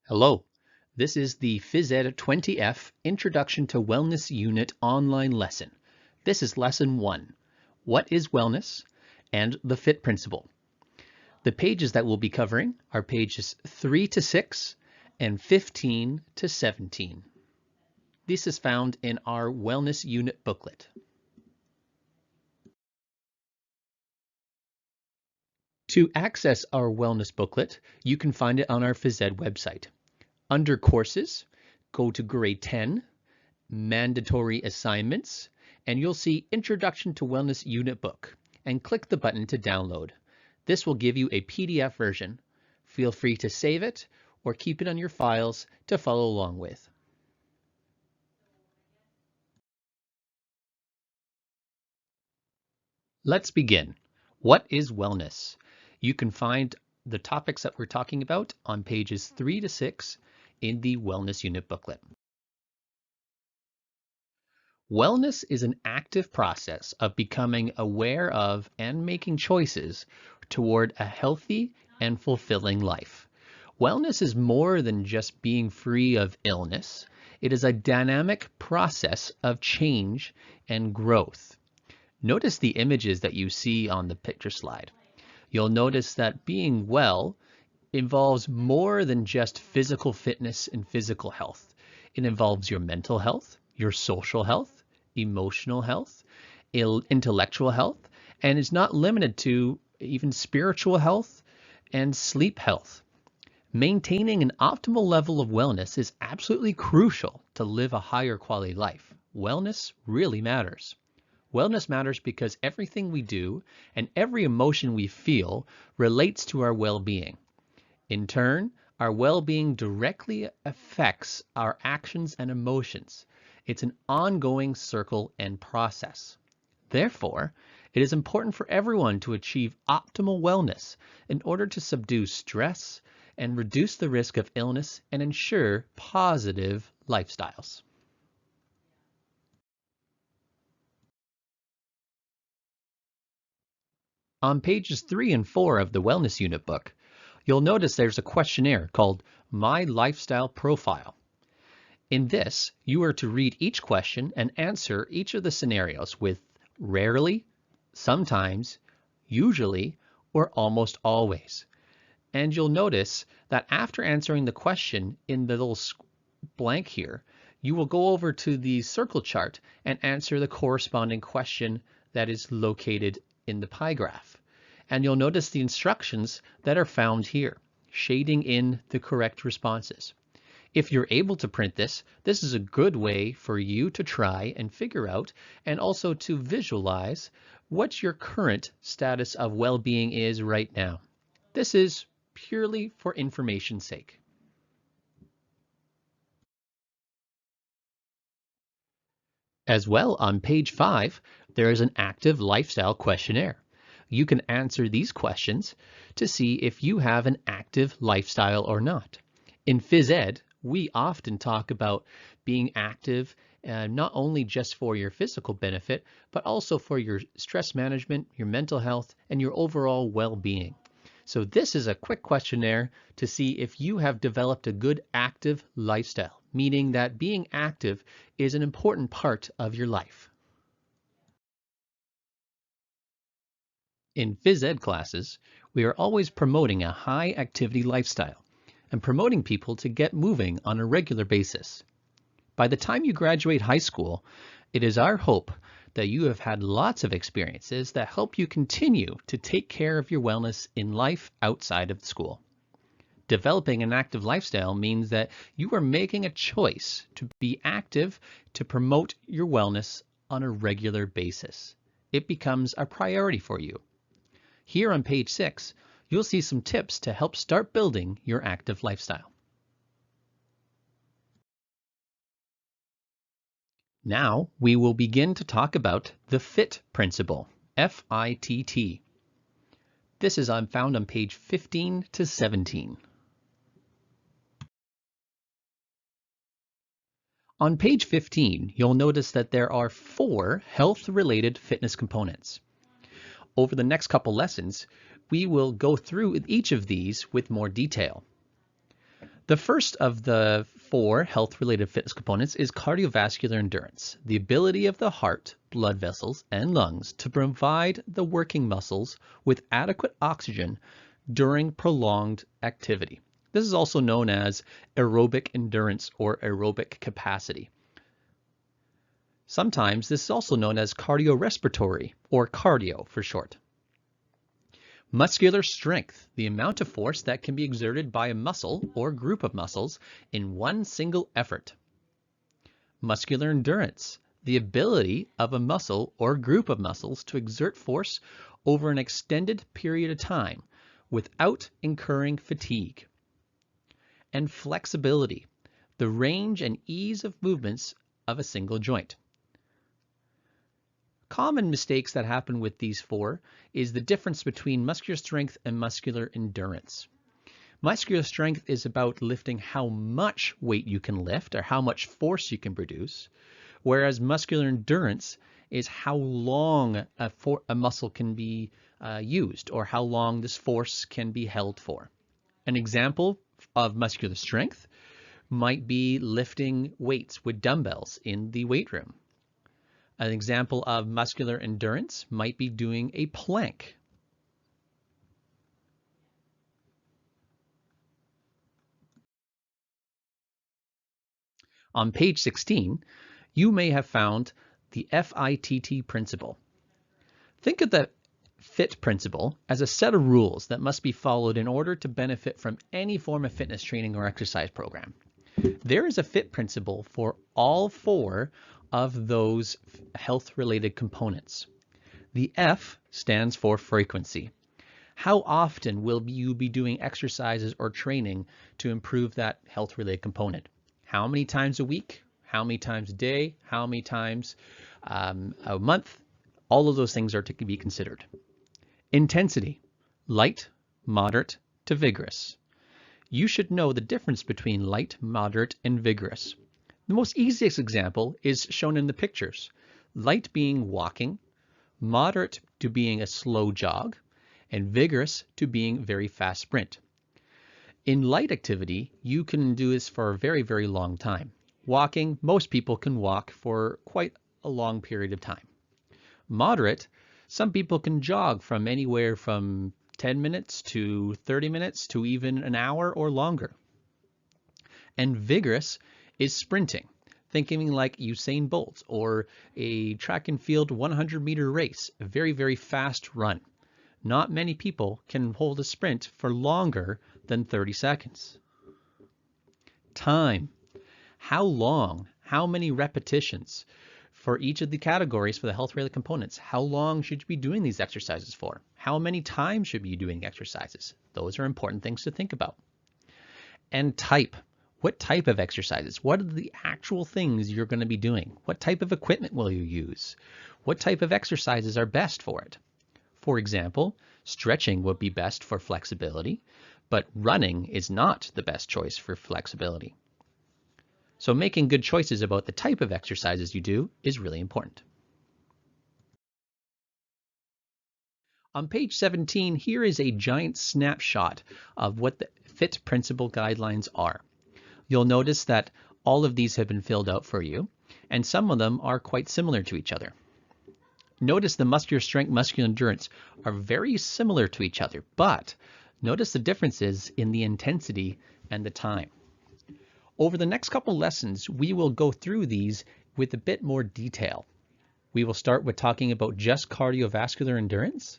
Hello, this is the Phys Ed 20F Introduction to Wellness Unit online lesson. This is lesson 1, What is Wellness and the FIT Principle. The pages that we'll be covering are pages 3 to 6 and 15 to 17. This is found in our Wellness Unit booklet. To access our wellness booklet, you can find it on our Phys Ed website. Under Courses, go to Grade 10, Mandatory Assignments, and you'll see Introduction to Wellness Unit Book, and click the button to download. This will give you a PDF version. Feel free to save it or keep it on your files to follow along with. Let's begin. What is wellness? You can find the topics that we're talking about on pages 3 to 6 in the Wellness Unit booklet. Wellness is an active process of becoming aware of and making choices toward a healthy and fulfilling life. Wellness is more than just being free of illness. It is a dynamic process of change and growth. Notice the images that you see on the picture slide. You'll notice that being well involves more than just physical fitness and physical health. It involves your mental health, your social health, emotional health, intellectual health, and is not limited to even spiritual health and sleep health. Maintaining an optimal level of wellness is absolutely crucial to live a higher quality life. Wellness really matters. Wellness matters because everything we do and every emotion we feel relates to our well-being. In turn, our well-being directly affects our actions and emotions. It's an ongoing circle and process. Therefore, it is important for everyone to achieve optimal wellness in order to subdue stress and reduce the risk of illness and ensure positive lifestyles. On pages 3 and 4 of the Wellness Unit book, you'll notice there's a questionnaire called My Lifestyle Profile. In this, you are to read each question and answer each of the scenarios with rarely, sometimes, usually, or almost always. And you'll notice that after answering the question in the little blank here, you will go over to the circle chart and answer the corresponding question that is located in the pie graph. And you'll notice the instructions that are found here, shading in the correct responses. If you're able to print this, this is a good way for you to try and figure out and also to visualize what your current status of well-being is right now. This is purely for information's sake. As well, on page 5, there is an active lifestyle questionnaire. You can answer these questions to see if you have an active lifestyle or not. In Phys Ed, we often talk about being active not only just for your physical benefit, but also for your stress management, your mental health, and your overall well-being. So this is a quick questionnaire to see if you have developed a good active lifestyle, meaning that being active is an important part of your life. In Phys Ed classes, we are always promoting a high activity lifestyle and promoting people to get moving on a regular basis. By the time you graduate high school, it is our hope that you have had lots of experiences that help you continue to take care of your wellness in life outside of school. Developing an active lifestyle means that you are making a choice to be active to promote your wellness on a regular basis. It becomes a priority for you. Here on page 6, you'll see some tips to help start building your active lifestyle. Now we will begin to talk about the FIT principle, F-I-T-T. This is found on page 15 to 17. On page 15, you'll notice that there are 4 health-related fitness components. Over the next couple lessons, we will go through each of these with more detail. The first of the 4 health-related fitness components is cardiovascular endurance, the ability of the heart, blood vessels, and lungs to provide the working muscles with adequate oxygen during prolonged activity. This is also known as aerobic endurance or aerobic capacity. Sometimes this is also known as cardiorespiratory or cardio for short. Muscular strength, the amount of force that can be exerted by a muscle or group of muscles in one single effort. Muscular endurance, the ability of a muscle or group of muscles to exert force over an extended period of time without incurring fatigue. And flexibility, the range and ease of movements of a single joint. Common mistakes that happen with these 4 is the difference between muscular strength and muscular endurance. Muscular strength is about lifting how much weight you can lift or how much force you can produce, whereas muscular endurance is how long a muscle can be used or how long this force can be held for. An example of muscular strength might be lifting weights with dumbbells in the weight room. An example of muscular endurance might be doing a plank. On page 16, you may have found the FITT principle. Think of the FIT principle as a set of rules that must be followed in order to benefit from any form of fitness training or exercise program. There is a FIT principle for all 4 of those health-related components. The F stands for frequency. How often will you be doing exercises or training to improve that health-related component? How many times a week? How many times a day? How many times a month? All of those things are to be considered. Intensity, light, moderate to vigorous. You should know the difference between light, moderate, and vigorous. The most easiest example is shown in the pictures. Light being walking, moderate to being a slow jog, and vigorous to being very fast sprint. In light activity, you can do this for a very, very long time. Walking, most people can walk for quite a long period of time. Moderate, some people can jog from anywhere from 10 minutes to 30 minutes to even an hour or longer. And vigorous is sprinting, thinking like Usain Bolt or a track and field 100-meter race, a very, very fast run. Not many people can hold a sprint for longer than 30 seconds. Time. How long? How many repetitions? For each of the categories for the health-related components, how long should you be doing these exercises for? How many times should you be doing exercises? Those are important things to think about. And type. What type of exercises? What are the actual things you're going to be doing? What type of equipment will you use? What type of exercises are best for it? For example, stretching would be best for flexibility, but running is not the best choice for flexibility. So making good choices about the type of exercises you do is really important. On page 17, here is a giant snapshot of what the FIT principle guidelines are. You'll notice that all of these have been filled out for you, and some of them are quite similar to each other. Notice the muscular strength, muscular endurance are very similar to each other, but notice the differences in the intensity and the time. Over the next couple lessons, we will go through these with a bit more detail. We will start with talking about just cardiovascular endurance,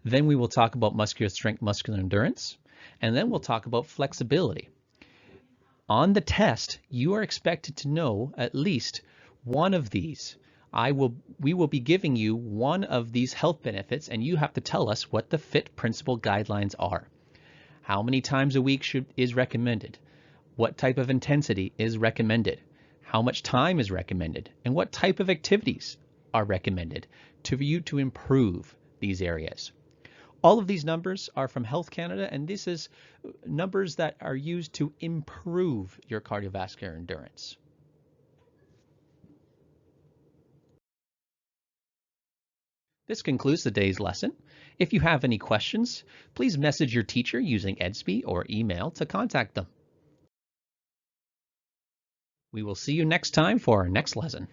then we will talk about muscular strength, muscular endurance, and then we'll talk about flexibility. On the test, you are expected to know at least one of these. We will be giving you one of these health benefits, and you have to tell us what the FIT principle guidelines are. How many times a week is recommended? What type of intensity is recommended? How much time is recommended? And what type of activities are recommended for you to improve these areas? All of these numbers are from Health Canada, and this is numbers that are used to improve your cardiovascular endurance. This concludes today's lesson. If you have any questions, please message your teacher using Edsby or email to contact them. We will see you next time for our next lesson.